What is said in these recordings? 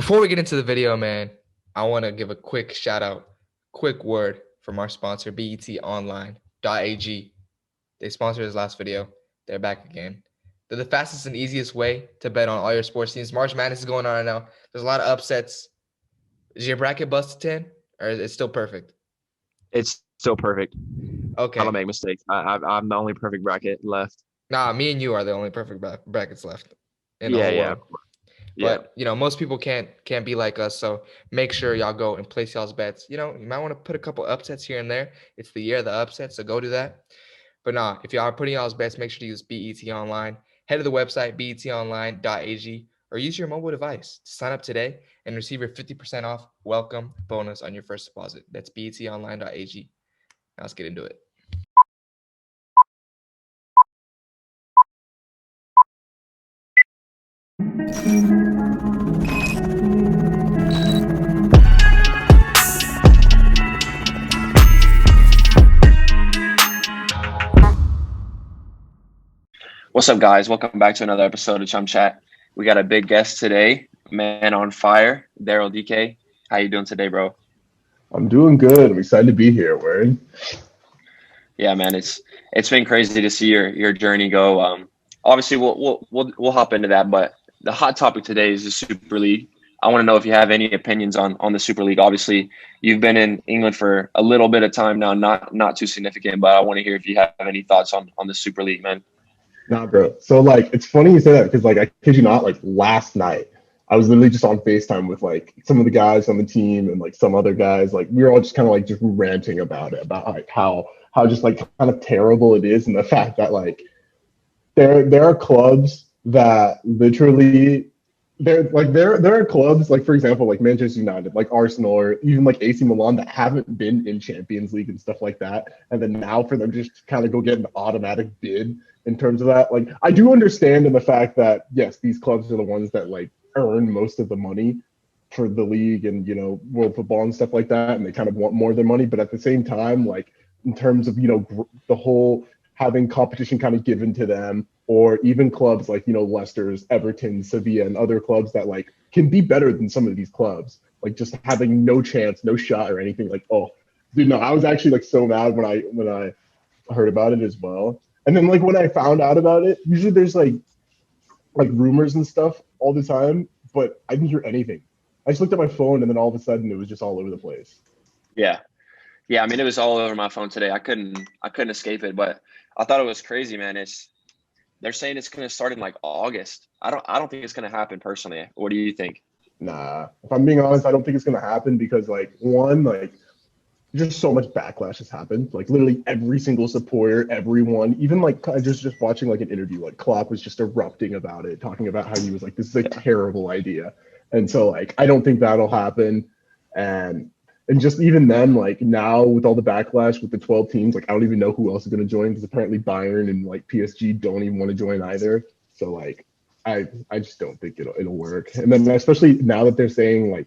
Before we get into the video, man, I want to give a quick shout out, quick word from our sponsor, betonline.ag. They sponsored this last video. They're back again. They're the fastest and easiest way to bet on all your sports teams. March Madness is going on right now. There's a lot of upsets. Is your bracket busted 10 or is it still perfect? It's still perfect. I don't Okay. make mistakes. I'm the only perfect bracket left. Nah, me and you are the only perfect brackets left in the Yeah, whole yeah, world. of course. Yeah. But most people can't be like us. So make sure y'all go and place y'all's bets. You might want to put a couple upsets here and there. It's the year of the upsets, so go do that. But nah, if y'all are putting y'all's bets, make sure to use BET Online. Head to the website betonline.ag or use your mobile device to sign up today and receive your 50% off welcome bonus on your first deposit. That's betonline.ag. Now let's get into it. What's up, guys? Welcome back to another episode of ChumChat. We got a big guest today, man on fire, Daryl Dike. How you doing today, bro? I'm doing good. I'm excited to be here, Word. Yeah, man, it's been crazy to see your journey go. Obviously, we'll hop into that, but the hot topic today is the Super League. I want to know if you have any opinions on the Super League. Obviously, you've been in England for a little bit of time now, not too significant, but I want to hear if you have any thoughts on the Super League, man. Nah, bro. So like it's funny you say that because like I kid you not, like last night I was literally just on FaceTime with like some of the guys on the team and like some other guys. Like we were all just kind of like just ranting about it, about like how just like kind of terrible it is and the fact that like there are clubs that literally there are clubs like for example like Manchester United, like Arsenal, or even like AC Milan that haven't been in Champions League and stuff like that, and then now for them just to kind of go get an automatic bid in terms of that. Like I do understand in the fact that yes, these clubs are the ones that like earn most of the money for the league and world football and stuff like that, and they kind of want more of their money, but at the same time like in terms of the whole having competition kind of given to them, or even clubs like Leicester's, Everton, Sevilla, and other clubs that like can be better than some of these clubs, like just having no chance, no shot or anything. Like, oh, dude, no, I was actually like so mad when I heard about it as well. And then like when I found out about it, usually there's like rumors and stuff all the time, but I didn't hear anything. I just looked at my phone and then all of a sudden it was just all over the place. Yeah. Yeah, I mean, it was all over my phone today. I couldn't escape it, but I thought it was crazy, man. They're saying it's going to start in like August. I don't think it's going to happen personally. What do you think? Nah, if I'm being honest, I don't think it's gonna happen because like one, like just so much backlash has happened. Like literally every single supporter, everyone, even like I just watching like an interview, like Klopp was just erupting about it, talking about how he was like, "This is a Yeah. terrible idea," and so like I don't think that'll happen, and and just even then, like now with all the backlash with the 12 teams, like I don't even know who else is gonna join because apparently Bayern and like PSG don't even want to join either. So like I just don't think it'll work. And then especially now that they're saying like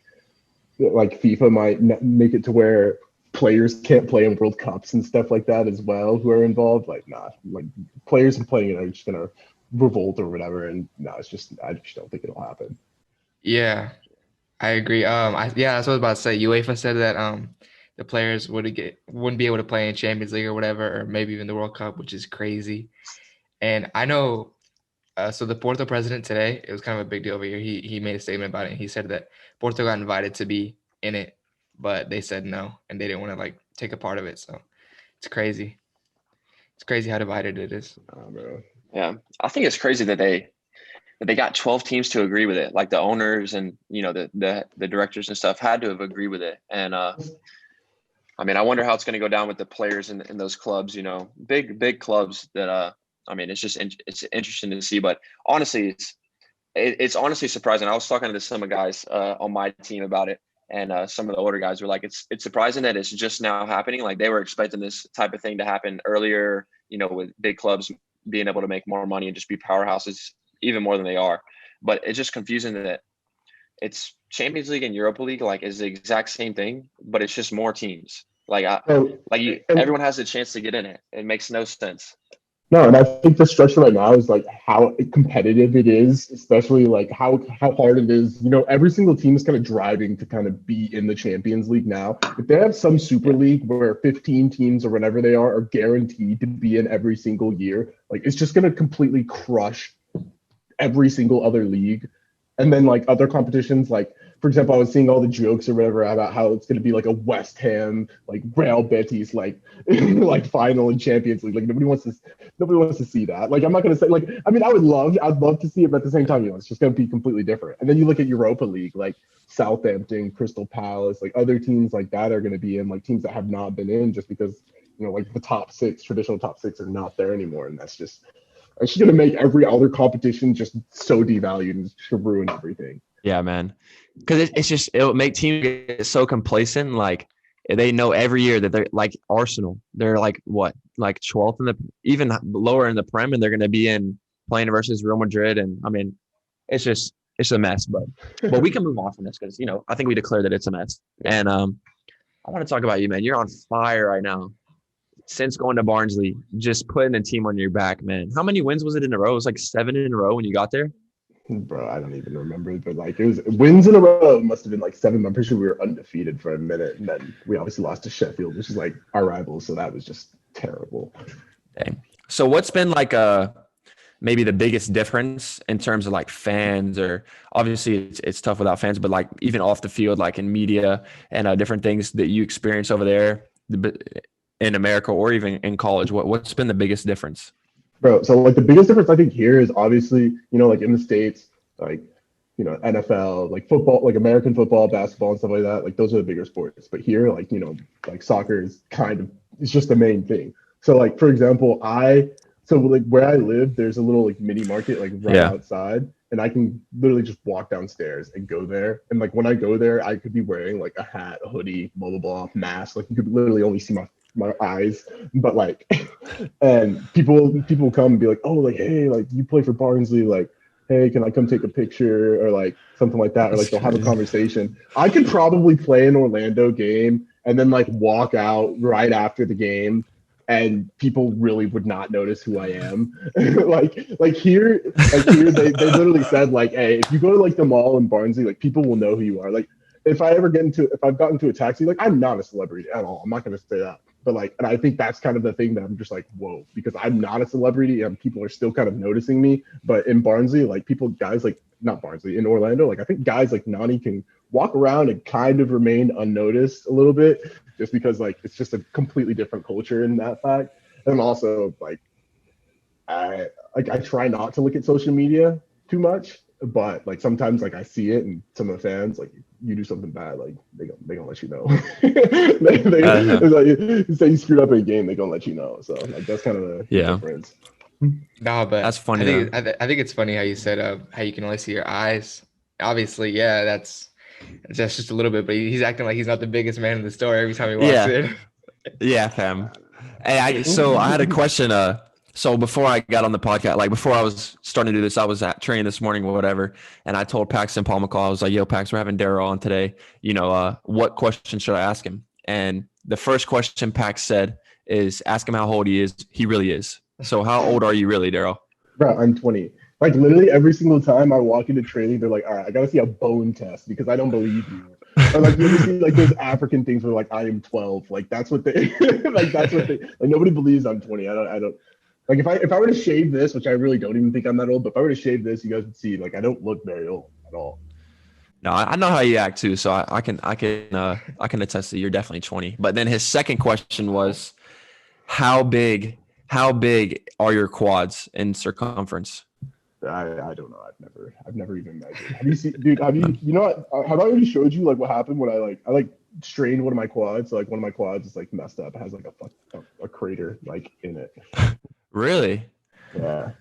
FIFA might make it to where players can't play in World Cups and stuff like that as well who are involved. Like, nah, like players and playing it are just gonna revolt or whatever. And no, it's just I just don't think it'll happen. Yeah, I agree. Yeah, that's what I was about to say. UEFA said that the players wouldn't be able to play in Champions League or whatever, or maybe even the World Cup, which is crazy. And I know, so the Porto president today, it was kind of a big deal over here. He made a statement about it. And he said that Porto got invited to be in it, but they said no, and they didn't want to like take a part of it. So it's crazy. It's crazy how divided it is. Bro. Yeah. I think it's crazy that they got 12 teams to agree with it. Like the owners and the directors and stuff had to have agreed with it. And I mean, I wonder how it's going to go down with the players in those clubs. Big clubs that I mean, it's interesting to see. But honestly, it's honestly surprising. I was talking to some of the guys on my team about it, and some of the older guys were like, "It's surprising that it's just now happening." Like they were expecting this type of thing to happen earlier. With big clubs being able to make more money and just be powerhouses even more than they are. But it's just confusing that it's Champions League and Europa League like is the exact same thing, but it's just more teams. So like you, and everyone has a chance to get in it. It makes no sense. No, and I think the structure right now is like how competitive it is, especially like how hard it is. You know, every single team is kind of driving to kind of be in the Champions League now. If they have some Super Yeah. League where 15 teams or whatever they are guaranteed to be in every single year, like it's just going to completely crush every single other league. And then like other competitions, like for example, I was seeing all the jokes or whatever about how it's going to be like a West Ham, like Real Betis, like like final in Champions League. Like nobody wants to see that. Like I'm not going to say like I mean I'd love to see it, but at the same time, you know, it's just going to be completely different. And then you look at Europa League, like Southampton, Crystal Palace, like other teams like that are going to be in, like teams that have not been in just because you know like the top six, traditional top six, are not there anymore, and that's just it's going to make every other competition just so devalued and just ruin everything. Yeah, man. Because it's just it'll make teams get so complacent. Like they know every year that they're like Arsenal. They're like what, like 12th in the even lower in the Prem, and they're going to be in playing versus Real Madrid. And I mean, it's a mess. But we can move on from this because I think we declared that it's a mess. And I want to talk about you, man. You're on fire right now. Since going to Barnsley, just putting a team on your back, man. How many wins was it in a row? It was like 7 in a row when you got there. Bro, I don't even remember, but like it was wins in a row. It must have been like 7. I'm pretty sure we were undefeated for a minute, and then we obviously lost to Sheffield, which is like our rivals. So that was just terrible. Okay. So what's been like maybe the biggest difference in terms of like fans, or obviously it's tough without fans, but like even off the field, like in media and different things that you experience over there in America or even in college? What's been the biggest difference? Bro, so like the biggest difference I think here is obviously, like in the States, like, NFL, like football, like American football, basketball and stuff like that. Like those are the bigger sports. But here, like, like soccer is it's just the main thing. So like, for example, so like where I live, there's a little like mini market like right Yeah. outside. And I can literally just walk downstairs and go there. And like when I go there, I could be wearing like a hat, a hoodie, blah, blah, blah, mask. Like you could literally only see my eyes, but like and people come and be like, oh, like, hey, like you play for Barnsley, like, hey, can I come take a picture or like something like that, or like they'll have a conversation. I could probably play an Orlando game and then like walk out right after the game and people really would not notice who I am. like here they literally said like, hey, if you go to like the mall in Barnsley, like people will know who you are. Like if I've gotten into a taxi, like I'm not a celebrity at all. I'm not gonna say that. But like, and I think that's kind of the thing that I'm just like, whoa, because I'm not a celebrity and people are still kind of noticing me. But in Barnsley, like guys like not Barnsley, in Orlando, like I think guys like Nani can walk around and kind of remain unnoticed a little bit, just because like it's just a completely different culture in that fact. And also like I try not to look at social media too much, but like sometimes like I see it and some of the fans like you do something bad, like they gonna let you know. It's like you say you screwed up in a game, they gonna let you know. So like that's kind of the difference. No, but That's funny. I think it's funny how you said how you can only see your eyes. Obviously, yeah, that's just a little bit, but he's acting like he's not the biggest man in the store every time he walks in. Yeah, fam. Hey, so I had a question. So before I got on the podcast, like before I was starting to do this, I was at training this morning or whatever, and I told Paxton Paul McCall, I was like, "Yo, Pax, we're having Daryl on today. What question should I ask him?" And the first question Pax said is, "Ask him how old he is. He really is." So how old are you really, Daryl? Bro, I'm 20. Like literally every single time I walk into training, they're like, "All right, I gotta see a bone test because I don't believe you." Or like you ever see like those African things where like I am 12. Like that's what they like nobody believes I'm 20. I don't like if I were to shave this, which I really don't even think I'm that old, but if I were to shave this, you guys would see like I don't look very old at all. No, I know how you act too, so I can attest that you're definitely 20. But then his second question was, how big are your quads in circumference? I don't know. I've never even measured. Have you seen, dude? You know what? Have I already showed you like what happened when I strained one of my quads? So, like one of my quads is like messed up. It has like a crater like in it. Really? Yeah.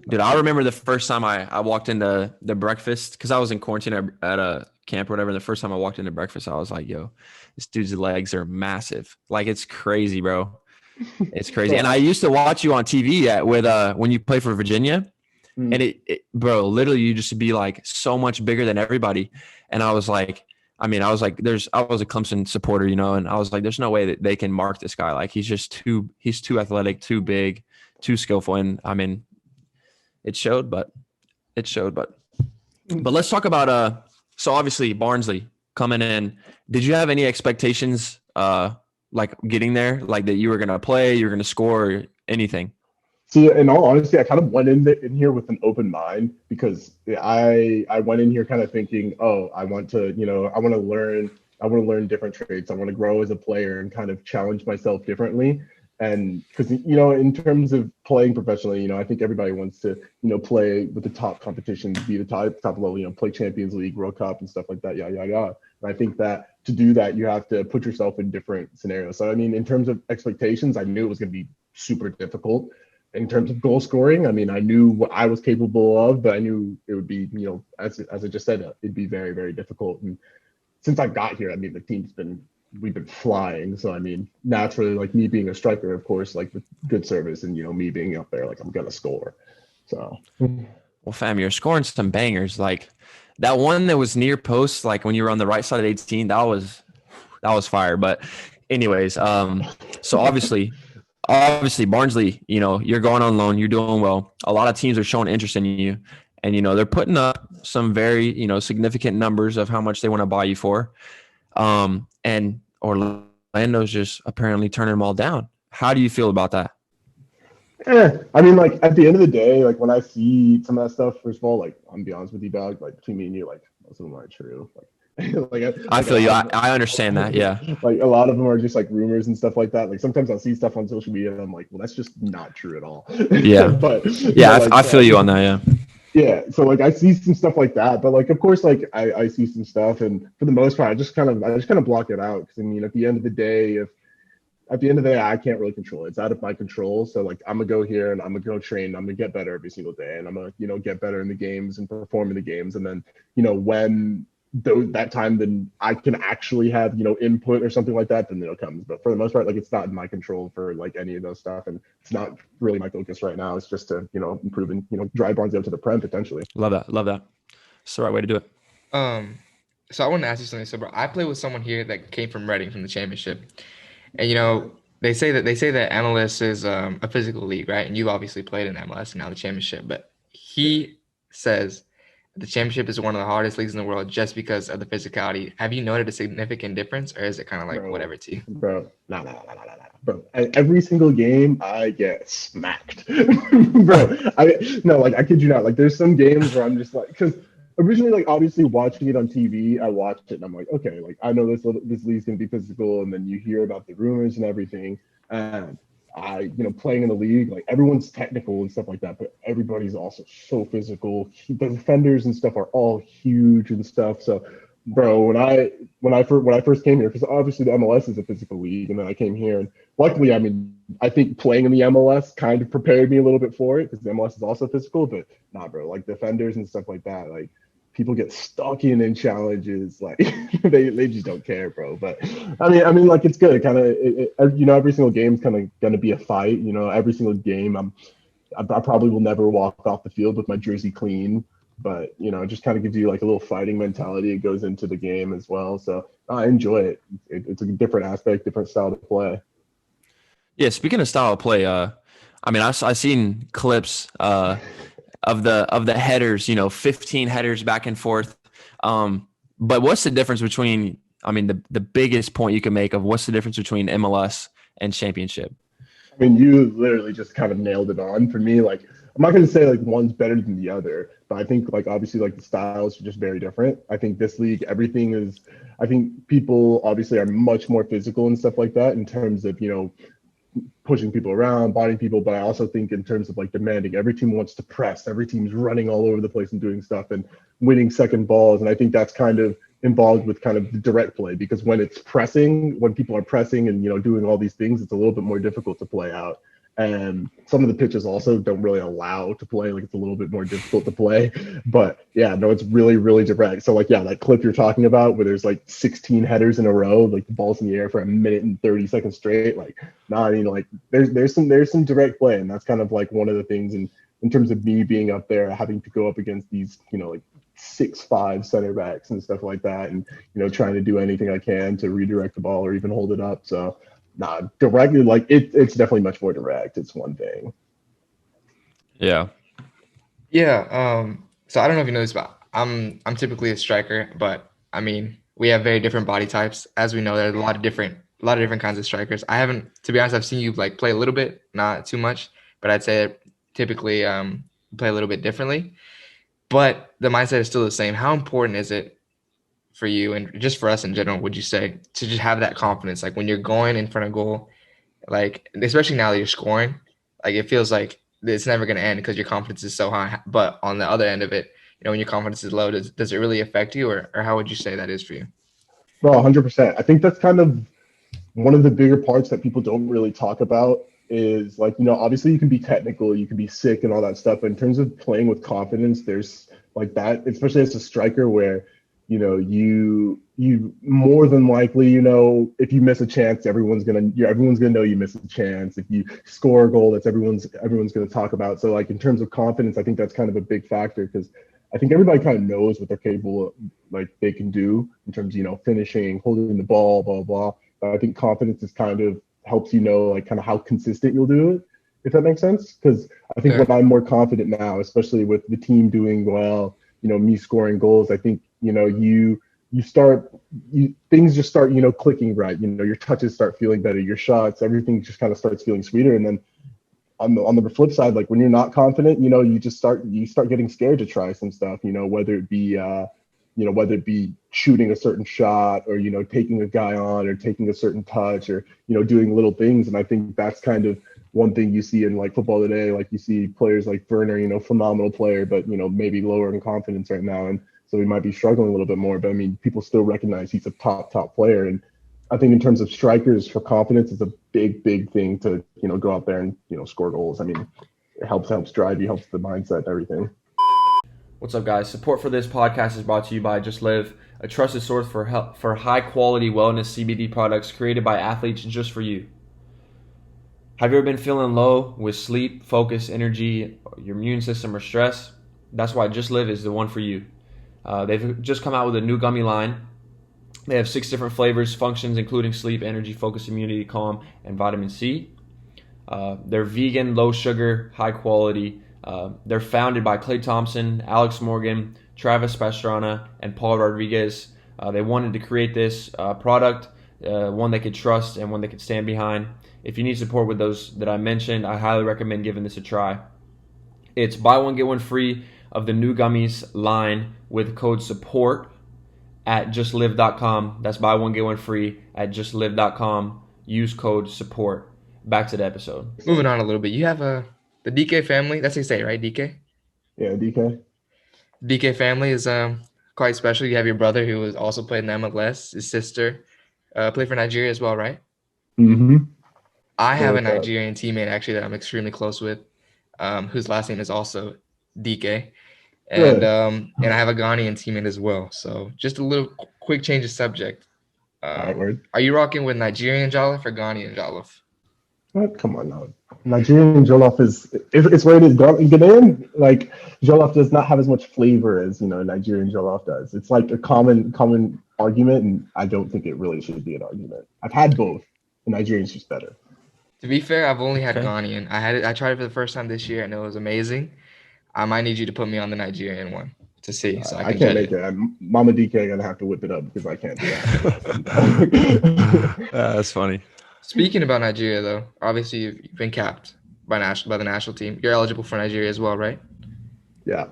Dude, I remember the first time I walked into the breakfast because I was in quarantine at a camp or whatever. The first time I walked into breakfast, I was like, "Yo, this dude's legs are massive. Like it's crazy, bro. It's crazy." And I used to watch you on TV when you play for Virginia. And it, bro, literally you just be like so much bigger than everybody. And I was like, I mean, I was like, I was a Clemson supporter, you know, and I was like, there's no way that they can mark this guy. Like, he's too athletic, too big, too skillful. And I mean, it showed, but let's talk about, so obviously Barnsley coming in. Did you have any expectations, like getting there, like that you were going to play, you're going to score, or anything? So in all honesty, I kind of went in here with an open mind because I went in here kind of thinking, oh, I want to, I want to learn different traits. I want to grow as a player and kind of challenge myself differently. And because, in terms of playing professionally, I think everybody wants to, play with the top competitions, be the top level, play Champions League, World Cup and stuff like that. Yeah. And I think that to do that, you have to put yourself in different scenarios. So, I mean, in terms of expectations, I knew it was going to be super difficult. In terms of goal scoring, I mean, I knew what I was capable of, but I knew it would be, as I just said, it'd be very, very difficult. And since I got here, I mean, we've been flying. So, I mean, naturally, like me being a striker, of course, like with good service and, me being up there, like I'm going to score. So, well, fam, you're scoring some bangers. Like that one that was near post, like when you were on the right side of 18, that was fire. But anyways, so obviously Barnsley, you're going on loan, you're doing well. A lot of teams are showing interest in you, and they're putting up some very significant numbers of how much they want to buy you for. And Orlando's just apparently turning them all down. How do you feel about that? I mean, like at the end of the day, like when I see some of that stuff, first of all, like I'm gonna be honest with you, dog, like between me and you, like most of them aren't true. I feel you. I understand that. Yeah. Like a lot of them are just like rumors and stuff like that. Like sometimes I'll see stuff on social media and I'm like, well, that's just not true at all. Yeah. but yeah, I feel you on that. Yeah. Yeah. So like I see some stuff like that, but like of course, like I see some stuff, and for the most part, I just kind of block it out because I mean, at the end of the day, I can't really control it. It's out of my control. So like I'm gonna go here and I'm gonna go train. I'm gonna get better every single day, and I'm gonna get better in the games and perform in the games. And then when that time, then I can actually have input or something like that. Then it comes. But for the most part, like it's not in my control for like any of those stuff, and it's not really my focus right now. It's just to improve and drive Barnsley up to the Prem potentially. Love that. It's the right way to do it. So I want to ask you something. So, bro, I play with someone here that came from Reading from the championship. And they say that MLS is a physical league, right? And you've obviously played in MLS and now the championship. But he says the championship is one of the hardest leagues in the world just because of the physicality. Have you noted a significant difference, or is it kind of like whatever to you? Bro, no. Bro, every single game I get smacked. Bro, I kid you not. Like there's some games where I'm just like, because originally, like obviously watching it on TV, I watched it and I'm like, okay, like I know this league's gonna be physical, and then you hear about the rumors and everything, and playing in the league, like everyone's technical and stuff like that, but everybody's also so physical. The defenders and stuff are all huge and stuff. So, bro, when I first came here, because obviously the MLS is a physical league, and then I came here, and luckily, I mean, I think playing in the MLS kind of prepared me a little bit for it because the MLS is also physical. But nah, bro, like defenders and stuff like that, like people get stuck in challenges, like they just don't care, bro. But I mean, like it's good. Kind of, every single game's kind of gonna be a fight. Every single game, I probably will never walk off the field with my jersey clean, but it just kind of gives you like a little fighting mentality. It goes into the game as well, so I enjoy it. It's a different aspect, different style to play. Yeah, speaking of style of play, I mean, I seen clips of the headers, 15 headers back and forth. But what's the difference between, I mean, the biggest point you can make of what's the difference between MLS and championship? I mean, you literally just kind of nailed it on for me. Like, I'm not going to say like one's better than the other, but I think like obviously like the styles are just very different. I think this league, I think people obviously are much more physical and stuff like that in terms of, pushing people around, bodying people, but I also think in terms of like demanding, every team wants to press, every team's running all over the place and doing stuff and winning second balls. And I think that's kind of involved with kind of the direct play, because when people are pressing and, doing all these things, it's a little bit more difficult to play out. And some of the pitches also don't really allow to play. Like it's a little bit more difficult to play, but yeah, no, it's really, really direct. So like, yeah, that clip you're talking about where there's like 16 headers in a row, like the ball's in the air for a minute and 30 seconds straight. Like, no, I mean, like there's some direct play. And that's kind of like one of the things in terms of me being up there, having to go up against these, like 6'5" center backs and stuff like that, and trying to do anything I can to redirect the ball or even hold it up. So directly, like it's definitely much more direct. It's one thing. Yeah. Yeah. So I don't know if you know this, but I'm typically a striker, but I mean we have very different body types. As we know, there's a lot of different kinds of strikers. I haven't, to be honest, I've seen you like play a little bit, not too much, but I'd say typically play a little bit differently. But the mindset is still the same. How important is it for you and just for us in general, would you say, to just have that confidence? Like when you're going in front of goal, like especially now that you're scoring, like it feels like it's never going to end because your confidence is so high. But on the other end of it, when your confidence is low, does it really affect you, or how would you say that is for you? No, 100%. I think that's kind of one of the bigger parts that people don't really talk about is like, obviously you can be technical, you can be sick and all that stuff. But in terms of playing with confidence, there's like that, especially as a striker where, you more than likely, if you miss a chance, everyone's gonna know you missed a chance. If you score a goal, that's everyone's gonna talk about. So like in terms of confidence, I think that's kind of a big factor because I think everybody kind of knows what they're capable of, like they can do in terms of, finishing, holding the ball, blah, blah. I think confidence is kind of helps like kind of how consistent you'll do it, if that makes sense. Because I think when I'm more confident now, especially with the team doing well, me scoring goals, I think things just start clicking right. Your touches start feeling better, your shots, everything just kind of starts feeling sweeter. And then on the flip side, like when you're not confident, you start getting scared to try some stuff. Whether it be shooting a certain shot or, taking a guy on or taking a certain touch or, doing little things. And I think that's kind of one thing you see in like football today. Like you see players like Werner, phenomenal player, but, maybe lower in confidence right now. And so he might be struggling a little bit more, but I mean, people still recognize he's a top player. And I think in terms of strikers for confidence, it's a big thing to, go out there and, score goals. I mean, it helps drive you, helps the mindset and everything. What's up, guys? Support for this podcast is brought to you by Just Live, a trusted source for high-quality wellness CBD products created by athletes just for you. Have you ever been feeling low with sleep, focus, energy, your immune system, or stress? That's why Just Live is the one for you. They've just come out with a new gummy line. They have 6 different flavors, functions, including sleep, energy, focus, immunity, calm, and vitamin C. They're vegan, low sugar, high quality. They're founded by Clay Thompson, Alex Morgan, Travis Pastrana, and Paul Rodriguez. They wanted to create this product, one they could trust and one they could stand behind. If you need support with those that I mentioned, I highly recommend giving this a try. It's buy one, get one free of the new gummies line with code SUPPORT at justlive.com. That's buy one, get one free at justlive.com. Use code SUPPORT. Back to the episode. Moving on a little bit, you have the DK family. That's how you say it, right? DK? Yeah, DK. DK family is quite special. You have your brother who was also played in the MLS. His sister played for Nigeria as well, right? Mm-hmm. I have a Nigerian teammate actually that I'm extremely close with, whose last name is also DK. And I have a Ghanaian teammate as well. So just a little quick change of subject. Are you rocking with Nigerian Jollof or Ghanaian Jollof? What? Come on now. Nigerian Jollof it's where it is. Ghanaian, like Jollof does not have as much flavor as Nigerian Jollof does. It's like a common argument, and I don't think it really should be an argument. I've had both, and Nigerian's just better. To be fair, I've only had Ghanaian. I tried it for the first time this year, and it was amazing. I might need you to put me on the Nigerian one to see, so I can't make it. Mama DK gonna have to whip it up because I can't do that. That's funny. Speaking about Nigeria, though, obviously you've been capped by the national team. You're eligible for Nigeria as well, right? Yeah.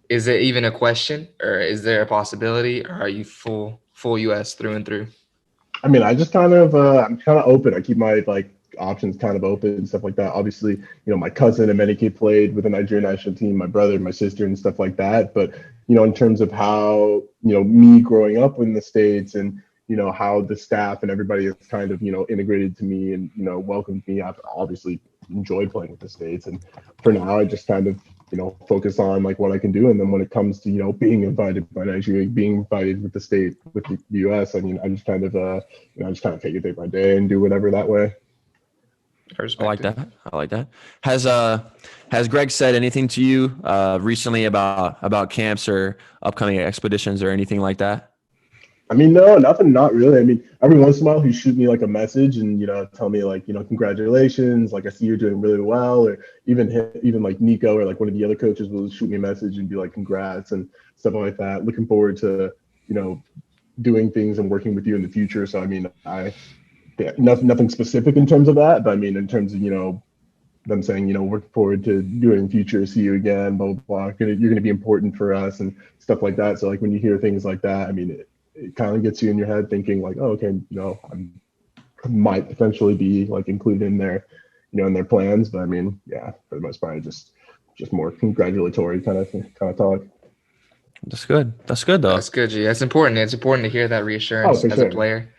Is it even a question, or is there a possibility, or are you full U.S. through and through? I mean, I just I'm kind of open. I keep my options kind of open and stuff like that. Obviously, my cousin Emenike played with the Nigerian national team, my brother, my sister, and stuff like that. But in terms of how me growing up in the States and how the staff and everybody is kind of integrated to me and welcomed me, I've obviously enjoyed playing with the States. And for now, I just kind of focus on what I can do. And then when it comes to being invited by Nigeria, being invited with the state, with the US, I mean, I just kind of take it day by day and do whatever that way. I I like respect it. that. I like that. Has Greg said anything to you recently about camps or upcoming expeditions or anything like that? I mean, no, nothing, not really. I mean, every once in a while, he shoot me like a message and tell me like congratulations, like I see you're doing really well, or even like Nico or like one of the other coaches will shoot me a message and be like congrats and stuff like that. Looking forward to doing things and working with you in the future. So I mean, nothing specific in terms of that, but I mean in terms of them saying looking forward to doing future, see you again, blah blah blah. You're gonna be important for us and stuff like that. So like when you hear things like that, I mean it kind of gets you in your head thinking like, oh, okay, I might potentially be like included in their, in their plans. But I mean, yeah, for the most part, just more congratulatory kind of talk. That's good. That's good though. That's good, G. That's important. It's important to hear that Oh, reassurance for as a sure. player.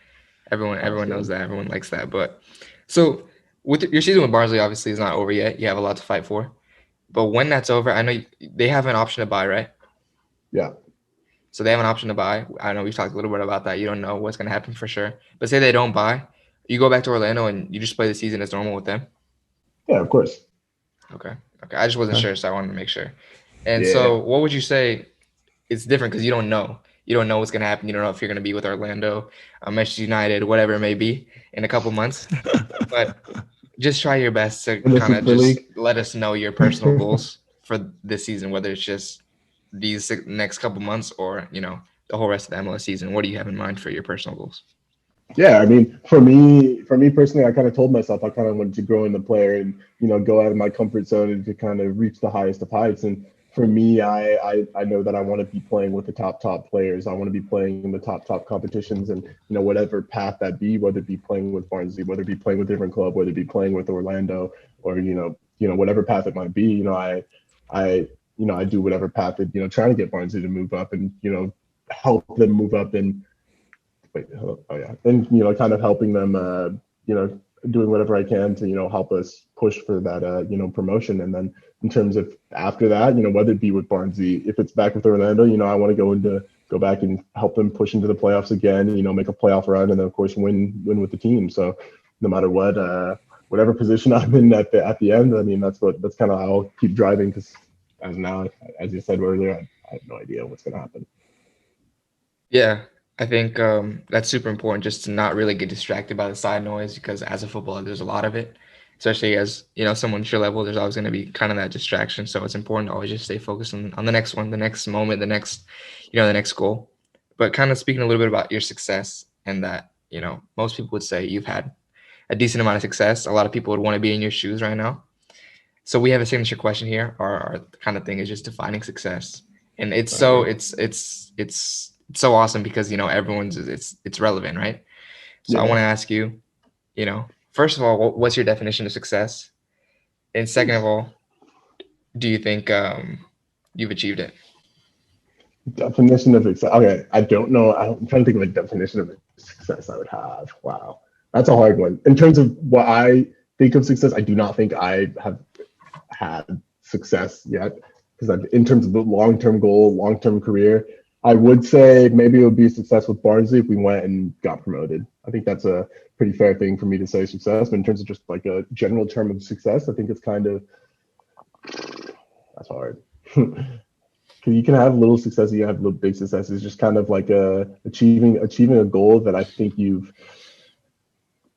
Everyone, Oh, that's everyone knows good. that. Everyone likes that. But so with your season with Barnsley, obviously, is not over yet. You have a lot to fight for. But when that's over, I know they have an option to buy, right? Yeah. So they have an option to buy. I know we've talked a little bit about that. You don't know what's going to happen for sure. But say they don't buy, you go back to Orlando and you just play the season as normal with them. Yeah, of course. Okay. Okay. I just wasn't Okay. sure, so I wanted to make sure. And Yeah. so, what would you say? It's different because you don't know. You don't know what's going to happen. You don't know if you're going to be with Orlando, Manchester United, whatever it may be, in a couple months. But just try your best to In the kind of Super just League. let us know your personal goals for this season, whether it's just these next couple months or the whole rest of the MLS season. What do you have in mind for your personal goals? Yeah, I mean, for me personally, I kind of told myself I kind of wanted to grow in the player and go out of my comfort zone and to kind of reach the highest of heights. And for me, I know that I want to be playing with the top players. I want to be playing in the top competitions, and whatever path that be, whether it be playing with Barnsley, whether it be playing with a different club, whether it be playing with Orlando, or whatever path it might be. I do whatever path that trying to get Barnsley to move up and help them move up and wait, oh yeah, and kind of helping them, doing whatever I can to help us push for that promotion. And then in terms of after that, whether it be with Barnsley, if it's back with Orlando, I want to go back and help them push into the playoffs again. Make a playoff run, and then of course win with the team. So no matter what, whatever position I'm in at the end, I mean that's kind of how I'll keep driving because as you said earlier, I have no idea what's going to happen. Yeah, I think that's super important just to not really get distracted by the side noise because as a footballer, there's a lot of it, especially as someone at your level. There's always going to be kind of that distraction, so it's important to always just stay focused on the next one, the next moment, the next the next goal. But kind of speaking a little bit about your success and that most people would say you've had a decent amount of success. A lot of people would want to be in your shoes right now. So we have a signature question here. Our kind of thing is just defining success, and it's so it's so awesome because everyone's it's relevant, right? So I want Yeah. to ask you, first of all, what's your definition of success, and second of all, do you think you've achieved it? Definition of success. Okay, I don't know. I'm trying to think of a definition of success I would have. Wow, that's a hard one. In terms of what I think of success, I do not think I have had success yet. Because in terms of the long-term goal, long-term career, I would say maybe it would be a success with Barnsley if we went and got promoted. I think that's a pretty fair thing for me to say success. But in terms of just like a general term of success, I think it's kind of that's hard. Because you can have little successes, you have little big successes. Just kind of like achieving a goal that I think you've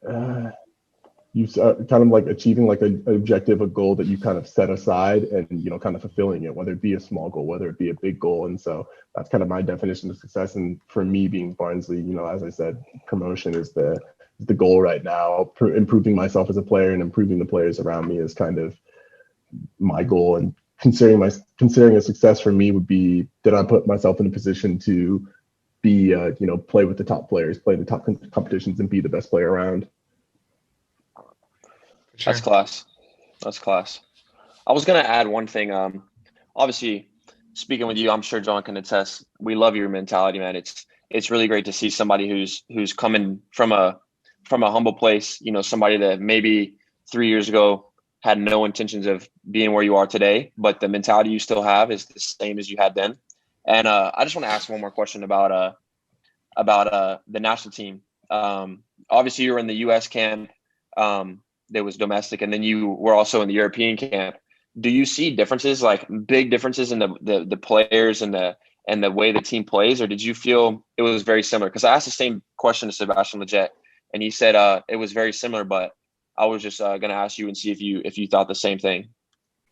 kind of like achieving like an objective, a goal that you kind of set aside, and kind of fulfilling it, whether it be a small goal, whether it be a big goal. And so that's kind of my definition of success. And for me, being Barnsley, as I said, promotion is the goal right now. Improving myself as a player and improving the players around me is kind of my goal. And considering a success for me would be that I put myself in a position to be play with the top players, play the top competitions, and be the best player around. Sure. That's class. That's class. I was gonna add one thing. Obviously, speaking with you, I'm sure John can attest. We love your mentality, man. It's really great to see somebody who's coming from a humble place. Somebody that maybe 3 years ago had no intentions of being where you are today, but the mentality you still have is the same as you had then. And I just want to ask one more question about the national team. Obviously, you're in the U.S. camp. that was domestic, and then you were also in the European camp. Do you see differences, like big differences in the players and the way the team plays, or did you feel it was very similar? Because I asked the same question to Sebastian Lletget, and he said it was very similar, but I was just going to ask you and see if you thought the same thing.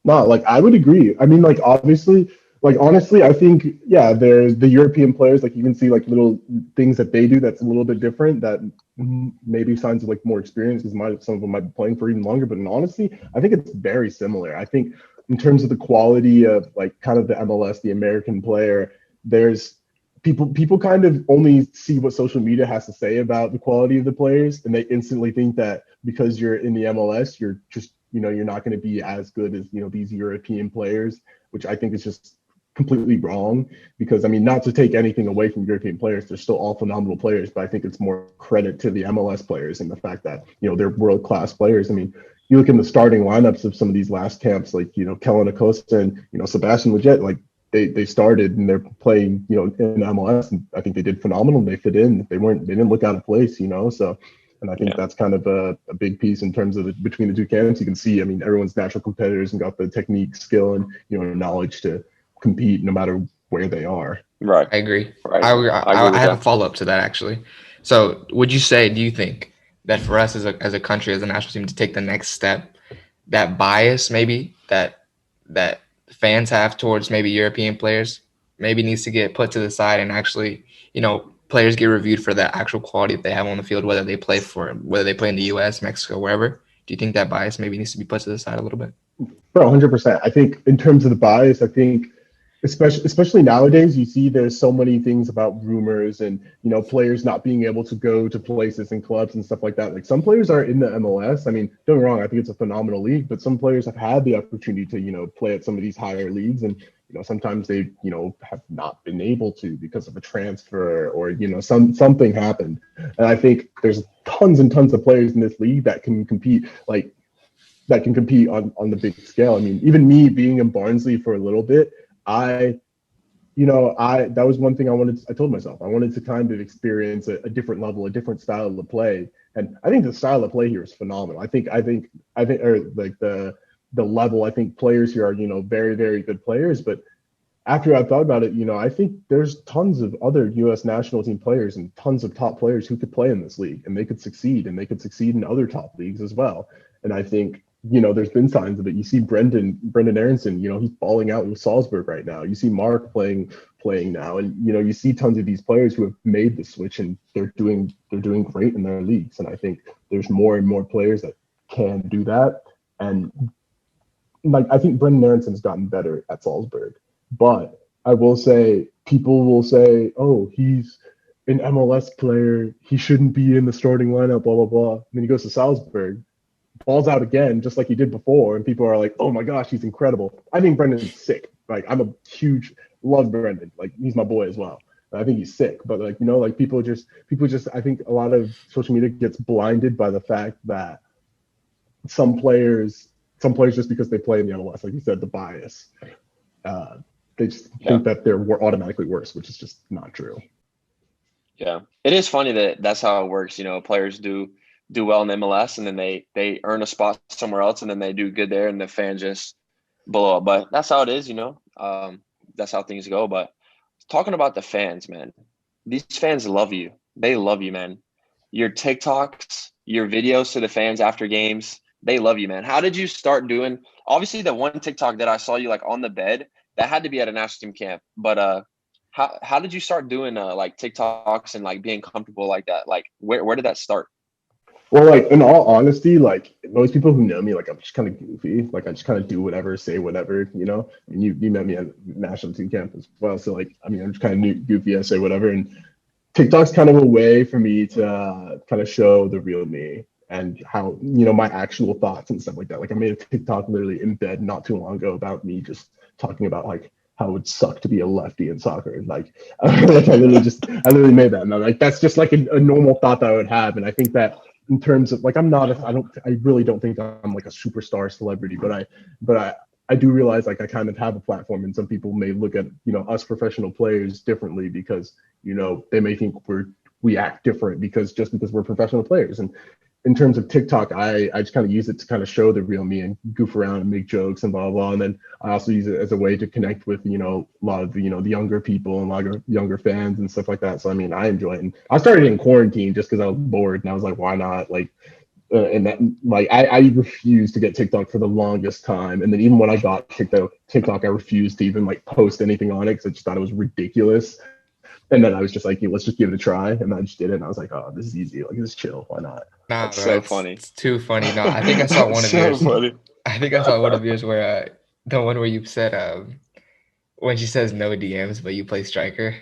No, like I would agree. I mean, like obviously, like honestly, I think yeah, there's the European players. Like you can see like little things that they do that's a little bit different. That maybe signs of like more experience because some of them might be playing for even longer. But honestly, I think it's very similar. I think in terms of the quality of like kind of the MLS, the American player, there's people kind of only see what social media has to say about the quality of the players, and they instantly think that because you're in the MLS, you're just you're not going to be as good as these European players, which I think is just completely wrong. Because I mean, not to take anything away from European players, they're still all phenomenal players, but I think it's more credit to the MLS players and the fact that they're world class players. I mean, you look in the starting lineups of some of these last camps, like Kellen Acosta and Sebastian Lletget, like they started and they're playing in MLS, and I think they did phenomenal. They fit in. They didn't look out of place. So. And I think that's kind of a big piece in terms of between the two camps. You can see, I mean, everyone's natural competitors and got the technique, skill, and knowledge to compete no matter where they are. Right. I agree. Right. I have a follow up to that actually. So, do you think that for us as a country, as a national team, to take the next step, that bias maybe that fans have towards maybe European players maybe needs to get put to the side, and actually, players get reviewed for the actual quality that they have on the field, whether they play in the U.S., Mexico, wherever. Do you think that bias maybe needs to be put to the side a little bit? Bro, 100%. I think in terms of the bias, I think especially nowadays, you see there's so many things about rumors and players not being able to go to places and clubs and stuff like that. Like some players are in the MLS. I mean, don't get me wrong, I think it's a phenomenal league, but some players have had the opportunity to play at some of these higher leagues, and sometimes they have not been able to because of a transfer or something happened. And I think there's tons and tons of players in this league that can compete on the big scale. I mean, even me being in Barnsley for a little bit, that was one thing I told myself I wanted to kind of experience a different level, a different style of play. And I think the style of play here is phenomenal. I think or like the level, I think players here are, very, very good players. But after I've thought about it, I think there's tons of other U.S. national team players and tons of top players who could play in this league, and they could succeed in other top leagues as well. And I think, there's been signs of it. You see Brendan Aronson, he's balling out with Salzburg right now. You see Mark playing now, and you see tons of these players who have made the switch, and they're doing great in their leagues. And I think there's more and more players that can do that. And like I think Brendan Aronson's gotten better at Salzburg, but I will say people will say, "Oh, he's an MLS player. He shouldn't be in the starting lineup." Blah blah blah. And then he goes to Salzburg, balls out again, just like he did before, and people are like, "Oh my gosh, he's incredible." I think Brendan's sick. Like I'm a huge love Brendan. Like he's my boy as well. I think he's sick, but people just I think a lot of social media gets blinded by the fact that some players just because they play in the MLS, like you said, the bias, they just think that they're automatically worse, which is just not true. Yeah, it is funny that that's how it works. Players do well in the MLS, and then they earn a spot somewhere else, and then they do good there, and the fans just blow up. But that's how it is, that's how things go. But talking about the fans, man, these fans love you. They love you, man. Your TikToks, your videos to the fans after games, they love you, man. How did you start doing? Obviously, the one TikTok that I saw you like on the bed, that had to be at a national team camp. But how did you start doing like TikToks and like being comfortable like that? Like where did that start? Well, like in all honesty, like most people who know me, like I'm just kind of goofy. Like I just kind of do whatever, say whatever, I mean, you met me at national team camp as well. So like, I mean, I'm just kind of goofy. I say whatever. And TikTok's kind of a way for me to kind of show the real me and how, my actual thoughts and stuff like that. Like I made a TikTok literally in bed not too long ago about me just talking about like how it would suck to be a lefty in soccer. Like, like I literally made that. And I'm like, that's just like a normal thought that I would have. And I think that in terms of like, I really don't think I'm like a superstar celebrity, but I do realize like I kind of have a platform, and some people may look at, us professional players differently because, they may think we act different because we're professional players. And in terms of TikTok, I just kind of use it to kind of show the real me and goof around and make jokes and blah, blah. And then I also use it as a way to connect with, a lot of the, the younger people and a lot of younger fans and stuff like that. So, I mean, I enjoy it. And I started in quarantine just because I was bored and I was like, why not? Like, and that, like, I refused to get TikTok for the longest time. And then even when I got TikTok, I refused to even like post anything on it because I just thought it was ridiculous. And then I was just like, let's just give it a try. And I just did it. And I was like, oh, this is easy. Like, this is chill. Why not? Nah, That's bro, so it's, funny. it's too funny. No, I think I saw one of So yours. funny. I think I saw one of yours where the one where you said when she says no DMs but you play striker.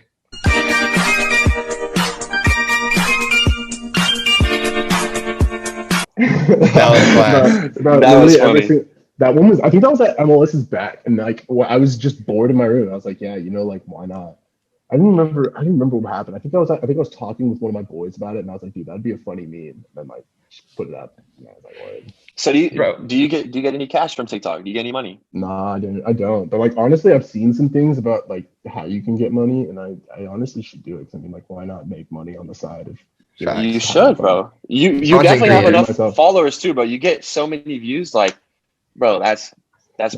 That was class. That was funny. That one was, I think that was at MLS's back. And like, I was just bored in my room. I was like, yeah, like, why not? I didn't remember what happened. I think I was talking with one of my boys about it, and I was like, dude, that'd be a funny meme. And then like just put it up. And I was like, what? So do you get any cash from TikTok? Do you get any money? Nah, I don't. But like honestly, I've seen some things about like how you can get money, and I honestly should do it. 'Cause I mean, like, why not make money on the side of you should, bro. You definitely have enough followers too, bro. You get so many views, like, bro, that's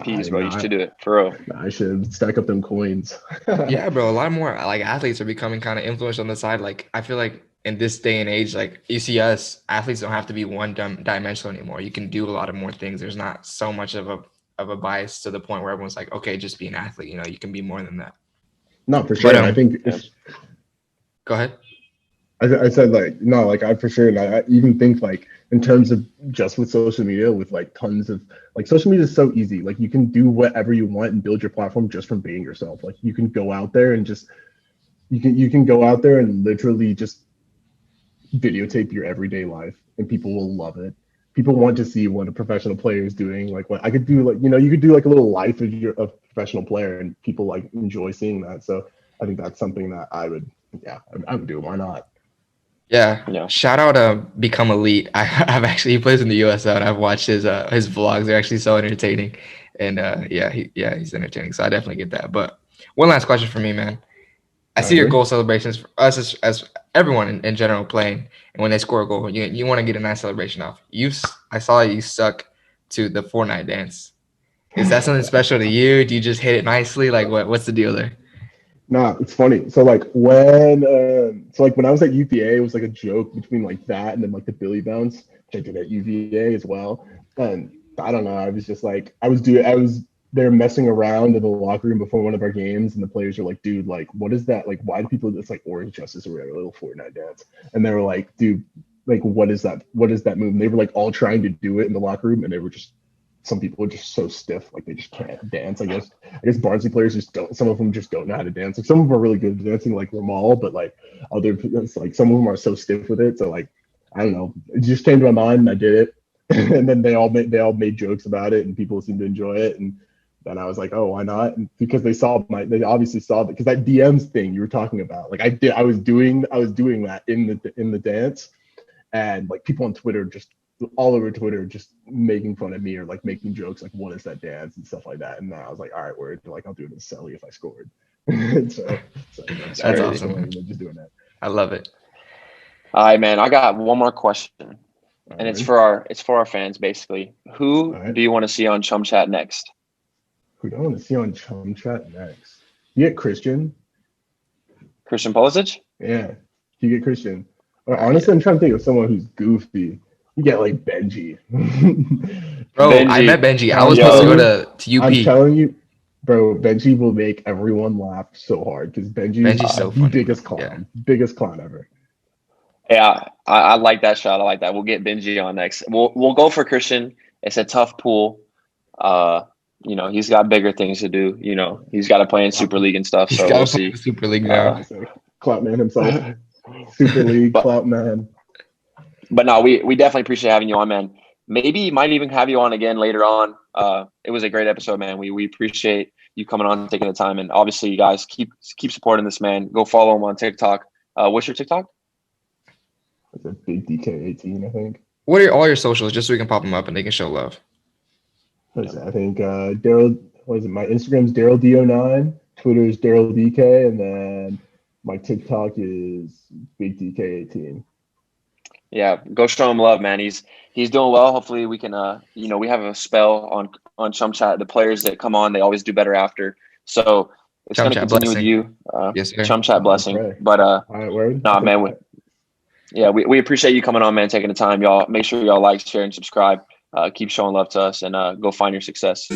peas, bro. You should do it for real. I should stack up them coins. Yeah, bro. A lot more like athletes are becoming kind of influential on the side. Like I feel like in this day and age, like you see us, athletes don't have to be one dimensional anymore. You can do a lot of more things. There's not so much of a bias to the point where everyone's like, okay, just be an athlete. You can be more than that. Not for sure. But, I think. Go ahead. I said like no, like I for sure. And I even think like in terms of just with social media, with like tons of like social media is so easy. Like you can do whatever you want and build your platform just from being yourself. Like you can go out there and just you can go out there and literally just videotape your everyday life, and people will love it. People want to see what a professional player is doing. Like what I could do, like you could do like a little life of a professional player, and people like enjoy seeing that. So I think that's something that I would do. Why not? Yeah. Shout out Become Elite. I've actually he plays in the USL and I've watched his vlogs. They're actually so entertaining. And he's entertaining. So I definitely get that. But one last question for me, man. I see your goal celebrations for us as everyone in general playing, and when they score a goal, you want to get a nice celebration off. I saw you stuck to the Fortnite dance. Is that something special to you? Do you just hit it nicely? Like what's the deal there? Nah, it's funny. So like when I was at UVA, it was like a joke between like that and then like the Billy Bounce, which I did at UVA as well. And I don't know, I was just like they were messing around in the locker room before one of our games, and the players were like, dude, like what is that? Like why do people, it's like Orange Justice or whatever, little Fortnite dance. And they were like, dude, like what is that? What is that move? And they were like all trying to do it in the locker room, and they were just, some people are just so stiff, like they just can't dance. I guess Barnsley players just don't. Some of them just don't know how to dance. Like some of them are really good at dancing, like Ramal, but like like some of them are so stiff with it. So like I don't know. It just came to my mind, and I did it. And then they all made jokes about it, and people seemed to enjoy it. And then I was like, oh, why not? And because they obviously saw that, because that DMs thing you were talking about, like I was doing that in the dance, and like people on Twitter just all over Twitter just making fun of me or like making jokes like what is that dance and stuff like that. And I was like, all right, word, like I'll do it in Celly if I scored. so that's awesome. Just doing that. I love it. All right, man. I got one more question, and it's for our fans basically. Who do you want to see on ChumChat next? Who do I want to see on ChumChat next? You get Christian Pulisic? Yeah, you get Christian. Honestly, I'm trying to think of someone who's goofy. You get like Benji. Bro, Benji. I met Benji. I was supposed to go to UP. I'm telling you, bro, Benji will make everyone laugh so hard because Benji's so the funny. biggest clown ever. Yeah, I like that shot. I like that. We'll get Benji on next. We'll go for Christian. It's a tough pool. He's got bigger things to do. He's got to play in Super League and stuff. So we'll see. Super League now. Clout man himself. Super League, clout man. But no, we definitely appreciate having you on, man. Maybe might even have you on again later on. It was a great episode, man. We appreciate you coming on and taking the time. And obviously, you guys keep supporting this man. Go follow him on TikTok. What's your TikTok? It's a big DK18, I think. What are all your socials, just so we can pop them up and they can show love? What is it? I think Daryl. What is it? My Instagram's Daryl D09. Twitter is Daryl DK, and then my TikTok is Big DK18. Yeah, go show him love, man. He's doing well. Hopefully we can we have a spell on ChumChat. The players that come on, they always do better after. So it's going to ChumChat continue with blessing. you. Yes, sir. ChumChat blessing. Right. But All right, word. nah, man, we appreciate you coming on, man, taking the time. Y'all make sure y'all like, share, and subscribe. Keep showing love to us and go find your success.